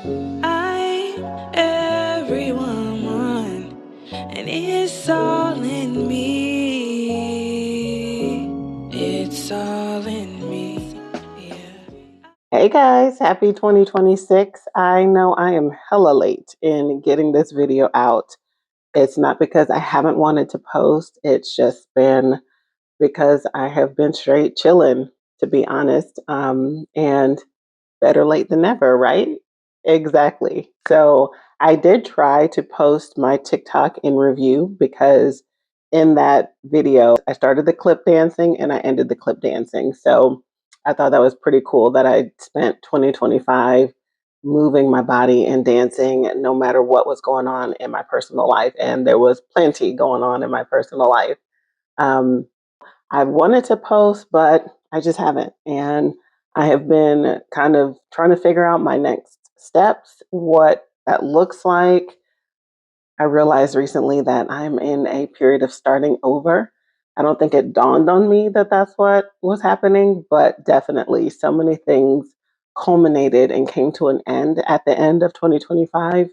I'm every woman, and it's all in me. It's all in me. Yeah. Hey guys, happy 2026. I know I am hella late in getting this video out. It's not because I haven't wanted to post, it's just been because I have been straight chilling, to be honest. And better late than never, right? Exactly. So I did try to post my TikTok in review because in that video, I started the clip dancing and I ended the clip dancing. So I thought that was pretty cool that I spent 2025 moving my body and dancing no matter what was going on in my personal life. And there was plenty going on in my personal life. Um, I wanted to post, but I just haven't. And I have been kind of trying to figure out my next steps, what that looks like. I realized recently that I'm in a period of starting over. I don't think it dawned on me that that's what was happening, but definitely so many things culminated and came to an end at the end of 2025.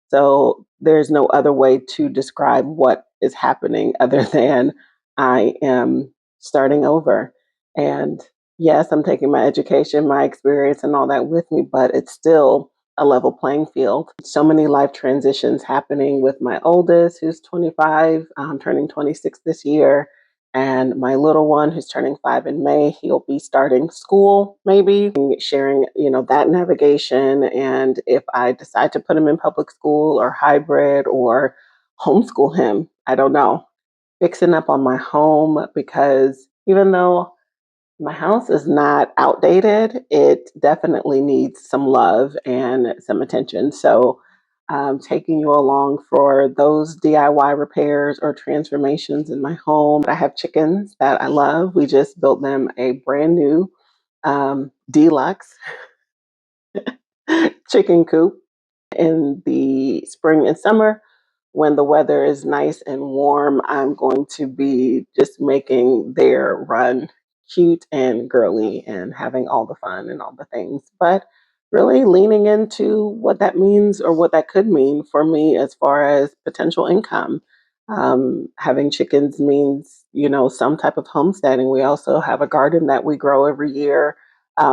So there's no other way to describe what is happening other than I am starting over. And yes, I'm taking my education, my experience, and all that with me, but it's still a level playing field. So many life transitions happening with my oldest, who's 25, turning 26 this year, and my little one, who's turning 5 in May. He'll be starting school, maybe sharing, that navigation. And if I decide to put him in public school or hybrid or homeschool him, I don't know. Fixing up on my home because even though my house is not outdated. It definitely needs some love and some attention. So, taking you along for those DIY repairs or transformations in my home. I have chickens that I love. We just built them a brand new deluxe chicken coop in the spring and summer. When the weather is nice and warm, I'm going to be just making their run cute and girly and having all the fun and all the things. But really leaning into what that means or what that could mean for me as far as potential income. Having chickens means, some type of homesteading. We also have a garden that we grow every year.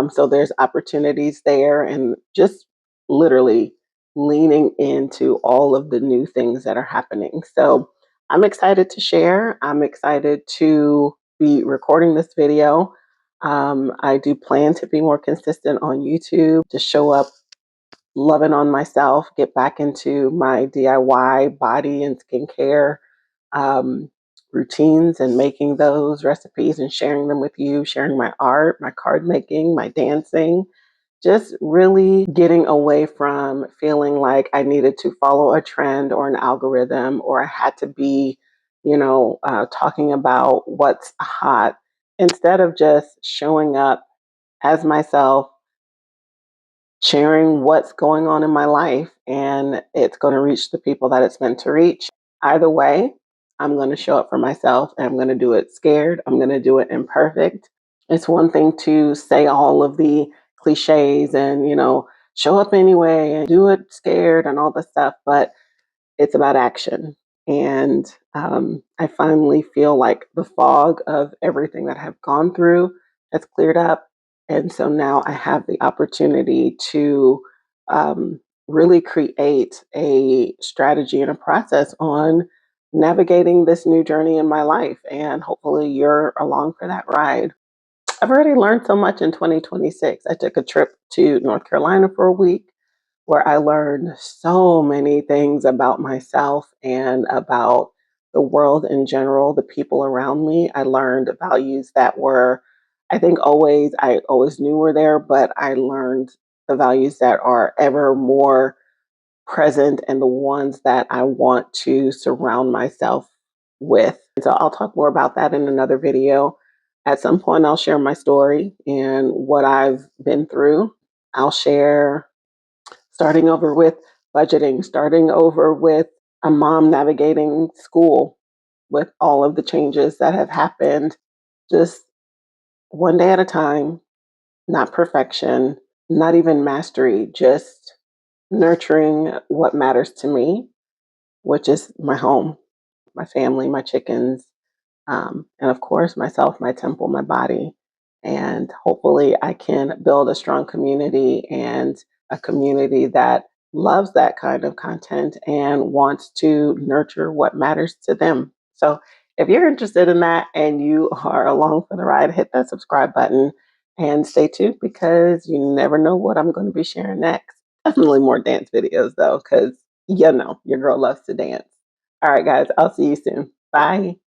So there's opportunities there and just literally leaning into all of the new things that are happening. So I'm excited to share. I'm excited to be recording this video. I do plan to be more consistent on YouTube, to show up loving on myself, get back into my DIY body and skincare um, routines and making those recipes and sharing them with you, sharing my art, my card making, my dancing, just really getting away from feeling like I needed to follow a trend or an algorithm or I had to be, talking about what's hot instead of just showing up as myself, sharing what's going on in my life, and it's going to reach the people that it's meant to reach. Either way, I'm going to show up for myself and I'm going to do it scared. I'm going to do it imperfect. It's one thing to say all of the cliches and, show up anyway and do it scared and all this stuff, but it's about action. And I finally feel like the fog of everything that I've gone through has cleared up. And so now I have the opportunity to really create a strategy and a process on navigating this new journey in my life. And hopefully you're along for that ride. I've already learned so much in 2026. I took a trip to North Carolina for a week where I learned so many things about myself and about the world in general, the people around me. I learned values that were, I always knew were there, but I learned the values that are ever more present and the ones that I want to surround myself with. So I'll talk more about that in another video. At some point, I'll share my story and what I've been through. I'll share starting over with budgeting, starting over with a mom navigating school with all of the changes that have happened, just one day at a time, not perfection, not even mastery, just nurturing what matters to me, which is my home, my family, my chickens, and of course, myself, my temple, my body. And hopefully, I can build a strong community and a community that loves that kind of content and wants to nurture what matters to them. So, if you're interested in that and you are along for the ride, hit that subscribe button and stay tuned because you never know what I'm going to be sharing next. Definitely more dance videos, though, because you know your girl loves to dance. All right, guys, I'll see you soon. Bye.